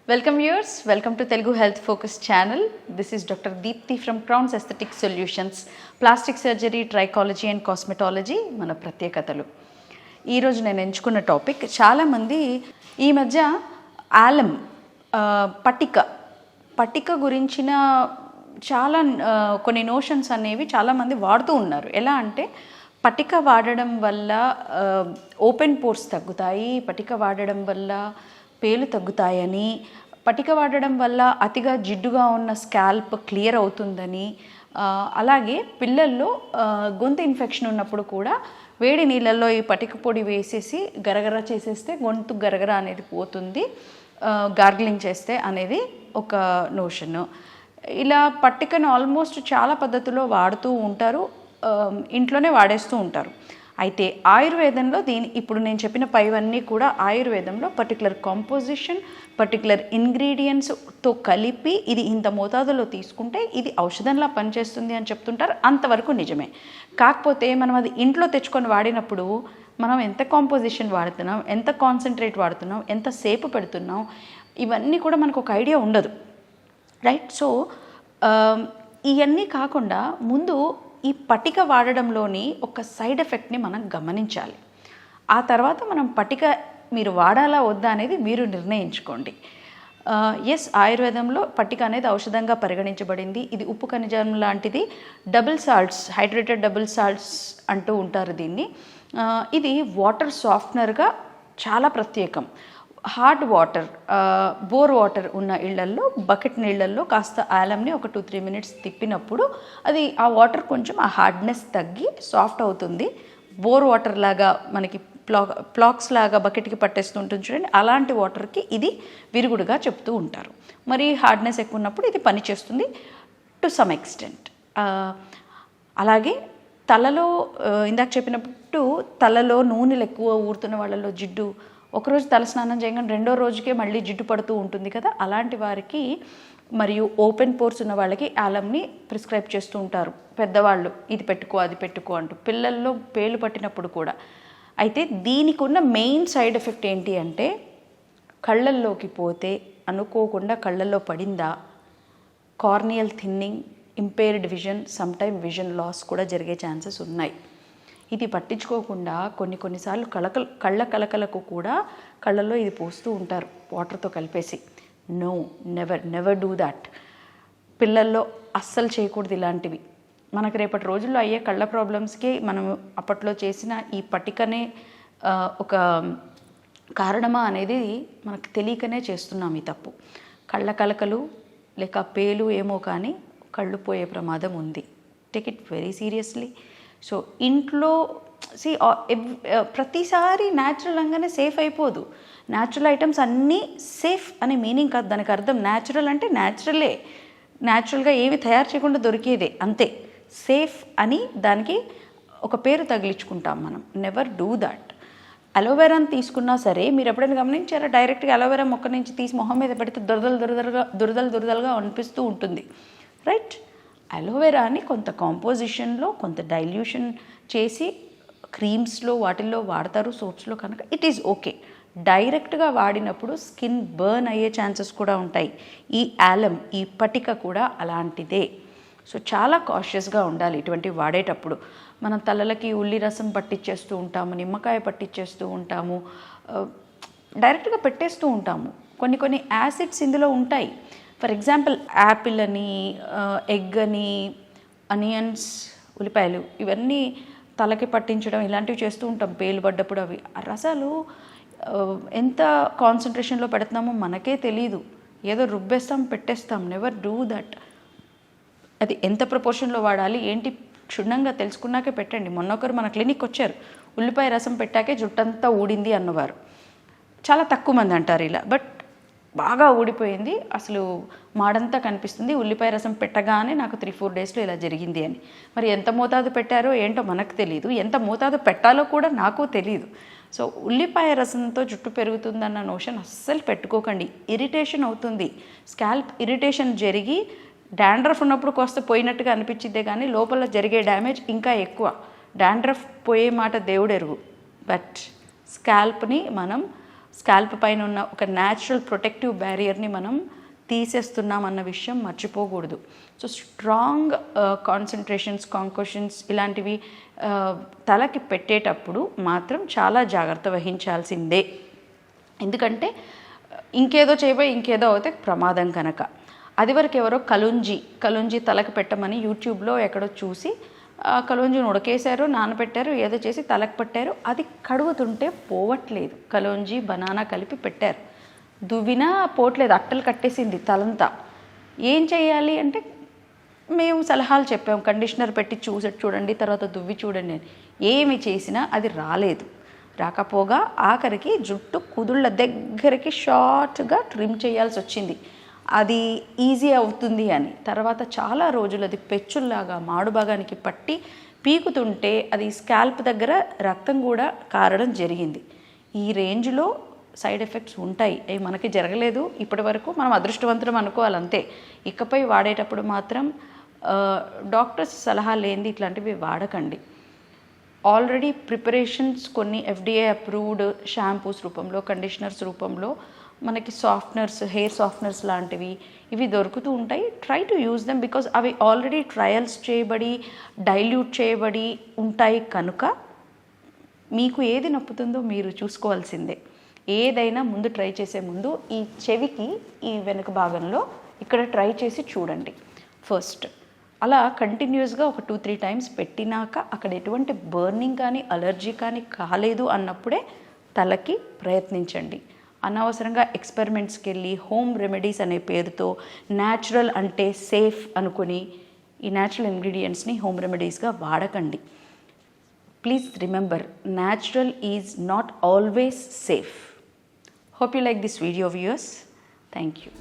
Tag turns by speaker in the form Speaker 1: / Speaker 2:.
Speaker 1: Welcome viewers, welcome to Telugu Health Focus channel. This is Dr. Deepthi from Crown's Aesthetic Solutions, Plastic Surgery, Trichology and Cosmetology. మన ప్రత్యేకతలు ఈరోజు నేను ఎంచుకున్న topic చాలామంది ఈ మధ్య ఆలమ్ పట్టిక గురించిన చాలా కొన్ని నోషన్స్ అనేవి చాలామంది వాడుతూ ఉన్నారు. ఎలా అంటే పట్టిక వాడడం వల్ల ఓపెన్ పోర్స్ తగ్గుతాయి, పట్టిక వాడడం వల్ల పేలు తగ్గుతాయని, పట్టిక వాడడం వల్ల అతిగా జిడ్డుగా ఉన్న స్కాల్ప్ క్లియర్ అవుతుందని, అలాగే పిల్లల్లో గొంతు ఇన్ఫెక్షన్ ఉన్నప్పుడు కూడా వేడి నీళ్ళల్లో ఈ పట్టిక పొడి వేసేసి గరగర చేసేస్తే గొంతు గరగర అనేది పోతుంది, గార్గిలింగ్ చేస్తే అనేది ఒక నోషను. ఇలా పట్టికను ఆల్మోస్ట్ చాలా పద్ధతుల్లో వాడుతూ ఉంటారు, ఇంట్లోనే వాడేస్తూ ఉంటారు. అయితే ఆయుర్వేదంలో ఇప్పుడు నేను చెప్పిన పైవన్నీ కూడా ఆయుర్వేదంలో పర్టికులర్ కాంపోజిషన్, పర్టికులర్ ఇంగ్రీడియంట్స్తో కలిపి ఇది ఇంత మోతాదులో తీసుకుంటే ఇది ఔషధంలా పనిచేస్తుంది అని చెప్తుంటారు. అంతవరకు నిజమే. కాకపోతే మనం అది ఇంట్లో తెచ్చుకొని వాడినప్పుడు మనం ఎంత కాంపోజిషన్ వాడుతున్నాం, ఎంత కాన్సన్ట్రేట్ వాడుతున్నాం, ఎంత సేపు పెడుతున్నాం, ఇవన్నీ కూడా మనకు ఒక ఐడియా ఉండదు, రైట్? సో ఇవన్నీ కాకుండా ముందు ఈ పట్టిక వాడడంలోని ఒక సైడ్ ఎఫెక్ట్ని మనం గమనించాలి. ఆ తర్వాత మనం పట్టిక మీరు వాడాలా వద్దా అనేది మీరు నిర్ణయించుకోండి. ఎస్, ఆయుర్వేదంలో పట్టిక అనేది ఔషధంగా పరిగణించబడింది. ఇది ఉప్పు ఖనిజం లాంటిది, double salts, hydrated double salts అంటూ ఉంటారు దీన్ని. ఇది వాటర్ సాఫ్ట్నర్గా చాలా ప్రత్యేకం. హార్డ్ వాటర్, బోర్ వాటర్ ఉన్న ఇళ్లల్లో బకెట్ నీళ్ళల్లో కాస్త ఆలంని ఒక 2-3 మినిట్స్ తిప్పినప్పుడు అది ఆ వాటర్ కొంచెం ఆ హార్డ్నెస్ తగ్గి సాఫ్ట్ అవుతుంది. బోర్ వాటర్ లాగా మనకి ప్లాక్స్ లాగా బకెట్కి పట్టేస్తూ ఉంటుంది చూడండి, అలాంటి వాటర్కి ఇది విరుగుడుగా చెప్తూ ఉంటారు. మరి హార్డ్నెస్ ఎక్కువ ఉన్నప్పుడు ఇది పనిచేస్తుంది టు సమ్ ఎక్స్టెంట్. అలాగే తలలో ఇందాక చెప్పినట్టు తలలో నూనెలు ఎక్కువ ఊరుతున్న వాళ్ళలో జిడ్డు, ఒకరోజు తలస్నానం చేయగానే రెండో రోజుకే మళ్ళీ జిడ్డు పడుతూ ఉంటుంది కదా, అలాంటి వారికి మరియు ఓపెన్ పోర్స్ ఉన్న వాళ్ళకి ఆలంని ప్రిస్క్రైబ్ చేస్తూ ఉంటారు పెద్దవాళ్ళు. ఇది పెట్టుకో అది పెట్టుకో అంటూ పిల్లల్లో పేలు పట్టినప్పుడు కూడా. అయితే దీనికి ఉన్న మెయిన్ సైడ్ ఎఫెక్ట్ ఏంటి అంటే కళ్ళల్లోకి పోతే అనుకోకుండా కళ్ళల్లో పడిందా, corneal thinning, impaired vision, sometime vision loss కూడా జరిగే ఛాన్సెస్ ఉన్నాయి. ఇది పట్టించుకోకుండా కొన్నిసార్లు కళ్ళ కలకలకు కూడా కళ్ళల్లో ఇది పోస్తూ ఉంటారు వాటర్తో కలిపేసి. No, never do that. పిల్లల్లో అస్సలు చేయకూడదు ఇలాంటివి. మనకు రేపటి రోజుల్లో అయ్యే కళ్ళ ప్రాబ్లమ్స్కి మనం అప్పట్లో చేసిన ఈ పట్టికనే ఒక కారణమా అనేది మనకు తెలియకనే చేస్తున్నాం ఈ తప్పు. కళ్ళ కలకలు లేక పేలు ఏమో కానీ కళ్ళు పోయే ప్రమాదం ఉంది. Take it very seriously. So ఇంట్లో ప్రతిసారి న్యాచురల్ అనగానే సేఫ్ అయిపోదు. న్యాచురల్ ఐటమ్స్ అన్నీ సేఫ్ అనే మీనింగ్ కాదు, దానికి అర్థం న్యాచురల్ అంటే న్యాచురలే, న్యాచురల్గా ఏవి తయారు చేయకుండా దొరికేదే, అంతే. సేఫ్ అని దానికి ఒక పేరు తగిలించుకుంటాం మనం. Never do that. అలోవెరాని తీసుకున్నా సరే మీరు ఎప్పుడైనా గమనించారా, డైరెక్ట్గా అలోవెరా మొక్క నుంచి తీసి మొహం మీద పెడితే దురదలుగా అనిపిస్తూ ఉంటుంది, రైట్? అలోవెరాని కొంత కాంపోజిషన్లో కొంత డైల్యూషన్ చేసి క్రీమ్స్లో వాటిల్లో వాడతారు, సోప్స్లో కనుక ఇట్ ఈజ్ ఓకే. డైరెక్ట్గా వాడినప్పుడు స్కిన్ బర్న్ అయ్యే ఛాన్సెస్ కూడా ఉంటాయి. ఈ ఆలం, ఈ పట్టిక కూడా అలాంటిదే. సో చాలా కాషియస్గా ఉండాలి ఇటువంటివి వాడేటప్పుడు. మనం తలలకి ఉల్లి రసం పట్టించేస్తూ ఉంటాము, నిమ్మకాయ పట్టించేస్తూ ఉంటాము, డైరెక్ట్గా పెట్టేస్తూ ఉంటాము. కొన్ని యాసిడ్స్ ఇందులో ఉంటాయి. ఫర్ ఎగ్జాంపుల్ యాపిల్ అని, ఎగ్ అని, అనియన్స్, ఉల్లిపాయలు ఇవన్నీ తలకి పట్టించడం ఇలాంటివి చేస్తూ ఉంటాం పేలు పడ్డప్పుడు. అవి ఆ రసాలు ఎంత కాన్సన్ట్రేషన్లో పెడుతున్నామో మనకే తెలీదు, ఏదో రుబ్బేస్తాం పెట్టేస్తాం. Never do that. అది ఎంత ప్రపోర్షన్లో వాడాలి ఏంటి క్షుణ్ణంగా తెలుసుకున్నాకే పెట్టండి. మొన్న ఒకరు మన క్లినిక్ వచ్చారు, ఉల్లిపాయ రసం పెట్టాకే జుట్టంతా ఊడింది అన్నవారు. చాలా తక్కువ మంది అంటారు ఇలా, బట్ బాగా ఊడిపోయింది, అసలు మాడంతా కనిపిస్తుంది, ఉల్లిపాయ రసం పెట్టగానే నాకు 3-4 డేస్లో ఇలా జరిగింది అని. మరి ఎంత మోతాదు పెట్టారో ఏంటో మనకు తెలియదు, ఎంత మోతాదు పెట్టాలో కూడా నాకు తెలియదు. సో ఉల్లిపాయ రసంతో జుట్టు పెరుగుతుందన్న నోషన్ అస్సలు పెట్టుకోకండి. ఇరిటేషన్ అవుతుంది, స్కాల్ప్ ఇరిటేషన్ జరిగి డాండ్రఫ్ ఉన్నప్పుడు కాస్త పోయినట్టుగా అనిపించిద్దే కానీ లోపల జరిగే డ్యామేజ్ ఇంకా ఎక్కువ. డాండ్రఫ్ పోయే మాట దేవుడెరుగు, బట్ స్కాల్ప్ని మనం స్కాల్ప్ పైన ఉన్న ఒక న్యాచురల్ ప్రొటెక్టివ్ బ్యారియర్ని మనం తీసేస్తున్నాం అన్న విషయం మర్చిపోకూడదు. సో స్ట్రాంగ్ కాన్సన్ట్రేషన్స్, కాంకోషన్స్ ఇలాంటివి తలకి పెట్టేటప్పుడు మాత్రం చాలా జాగ్రత్త వహించాల్సిందే. ఎందుకంటే ఇంకేదో చేయబోయి ఇంకేదో అవుతే ప్రమాదం కనుక. అది వరకు ఎవరో కలుంజి తలకి పెట్టమని యూట్యూబ్లో ఎక్కడో చూసి కలుంజిని ఉడకేశారు, నానబెట్టారు, ఏదో చేసి తలకు పట్టారు. అది కడుగుతుంటే పోవట్లేదు. కలుంజి బనానా కలిపి పెట్టారు, దువ్వినా పోవట్లేదు, అట్టలు కట్టేసింది తలంతా. ఏం చేయాలి అంటే మేము సలహాలు చెప్పాము, కండిషనర్ పెట్టి చూడండి, తర్వాత దువ్వి చూడండి అని. ఏమి చేసినా అది రాకపోగా ఆఖరికి జుట్టు కుదుళ్ళ దగ్గరికి షార్ట్గా ట్రిమ్ చేయాల్సి వచ్చింది. అది ఈజీ అవుతుంది అని. తర్వాత చాలా రోజులు అది పెచ్చుల్లాగా మాడు భాగానికి పట్టి పీకుతుంటే అది స్కాల్ప్ దగ్గర రక్తం కూడా కారడం జరిగింది. ఈ రేంజ్లో సైడ్ ఎఫెక్ట్స్ ఉంటాయి. అవి మనకి జరగలేదు ఇప్పటి వరకు, మనం అదృష్టవంతులం అనుకోవాలి అంతే. ఇకపై వాడేటప్పుడు మాత్రం డాక్టర్స్ సలహా లేనిది ఇట్లాంటివి వాడకండి. ఆల్రెడీ ప్రిపరేషన్స్ కొన్ని FDA అప్రూవ్డ్ షాంపూస్ రూపంలో, కండిషనర్స్ రూపంలో మనకి సాఫ్ట్నర్స్, హెయిర్ సాఫ్ట్నర్స్ లాంటివి ఇవి దొరుకుతూ ఉంటాయి. Try to use them because అవి ఆల్రెడీ ట్రయల్స్ చేయబడి డైల్యూట్ చేయబడి ఉంటాయి కనుక మీకు ఏది నప్పుతుందో మీరు చూసుకోవాల్సిందే. ఏదైనా ముందు ట్రై చేసే ముందు ఈ చెవికి ఈ వెనుక భాగంలో ఇక్కడ ట్రై చేసి చూడండి ఫస్ట్. అలా కంటిన్యూస్గా ఒక 2-3 టైమ్స్ పెట్టినాక అక్కడ ఎటువంటి బర్నింగ్ కానీ అలర్జీ కానీ కాలేదు అన్నప్పుడే తలకి ప్రయత్నించండి. అనవసరంగా ఎక్స్పెరిమెంట్స్కి వెళ్ళి హోమ్ రెమెడీస్ అనే పేరుతో న్యాచురల్ అంటే సేఫ్ అనుకుని ఈ న్యాచురల్ ఇంగ్రీడియంట్స్ని హోమ్ రెమెడీస్గా వాడకండి. Please remember, natural is not always safe. Hope you like this video, viewers. Thank you.